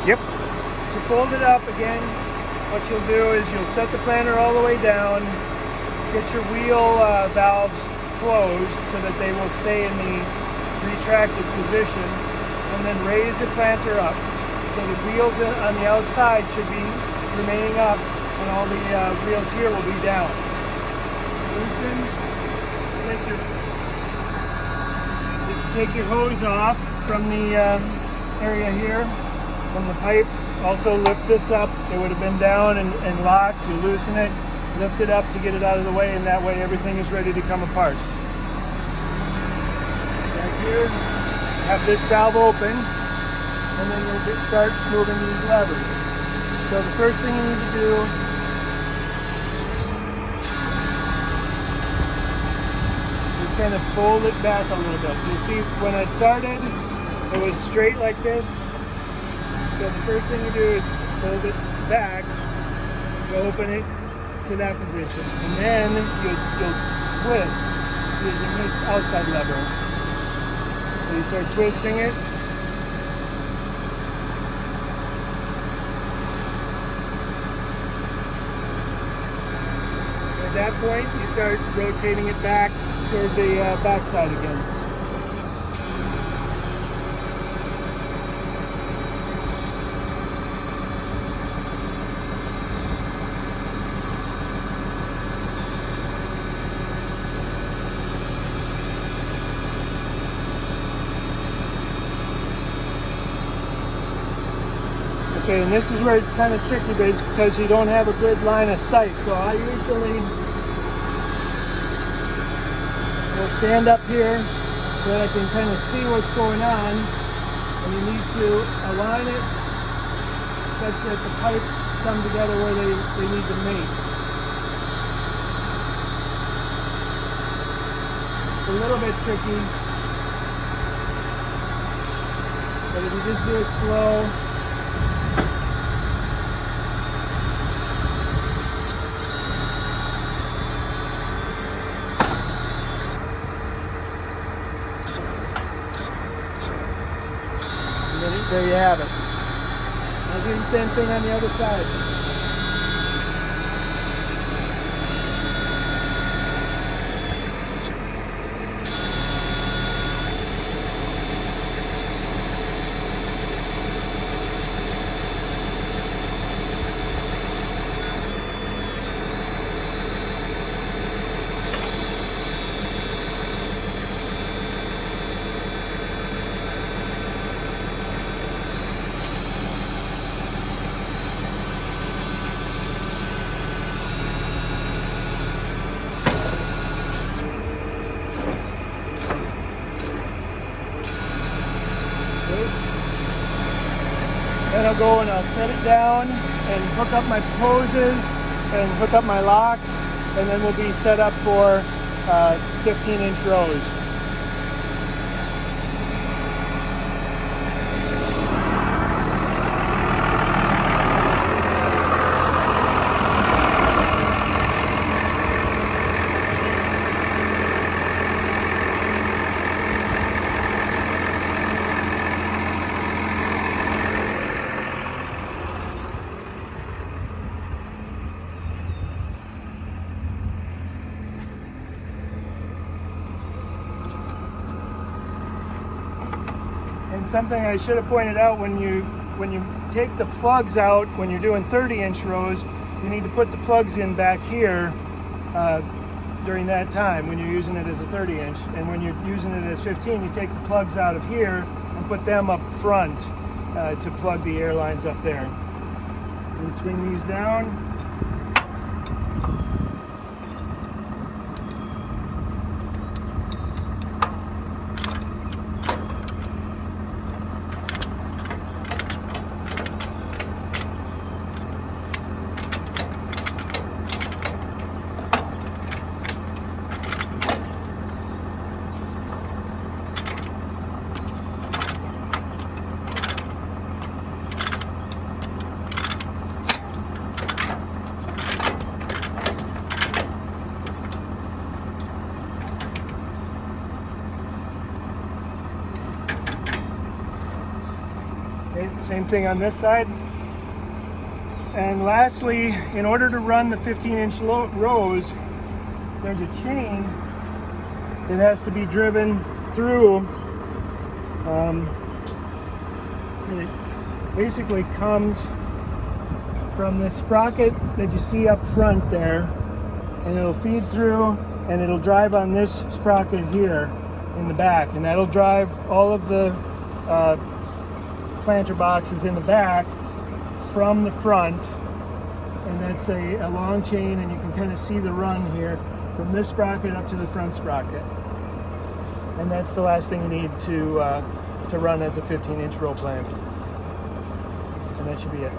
Yep. To fold it up again, what you'll do is you'll set the planter all the way down, get your wheel valves closed so that they will stay in the retracted position, and then raise the planter up. So the wheels on the outside should be remaining up, and all the wheels here will be down. Loosen, take your hose off from the area here, from the pipe. Also lift this up. It would have been down and locked. You loosen it, lift it up to get it out of the way, and that way everything is ready to come apart. Back here, have this valve open, and then you'll start moving these levers. So the first thing you need to do is kind of fold it back a little bit. You see, when I started, it was straight like this. So the first thing you do is fold it back, you open it to that position, and then you'll twist using this outside lever. So you start twisting it. At that point, you start rotating it back toward the back side again. Okay, and this is where it's kind of tricky because you don't have a good line of sight. So I usually will stand up here so that I can kind of see what's going on. And you need to align it such that the pipes come together where they need to meet. It's a little bit tricky, but if you just do it slow, there you have it. I'll do the same thing on the other side. Then I'll go and I'll set it down and hook up my hoses and hook up my locks, and then we'll be set up for 15-inch rows. And something I should have pointed out, when you take the plugs out, when you're doing 30-inch rows, you need to put the plugs in back here during that time when you're using it as a 30-inch. And when you're using it as 15, you take the plugs out of here and put them up front to plug the air lines up there. And swing these down. Okay, same thing on this side. And lastly, in order to run the 15-inch rows, there's a chain that has to be driven through. It basically comes from this sprocket that you see up front there, and it'll feed through and it'll drive on this sprocket here in the back, and that'll drive all of the planter boxes in the back from the front. And that's a long chain, and you can kind of see the run here from this sprocket up to the front sprocket. And that's the last thing you need to run as a 15-inch row plant. And that should be it.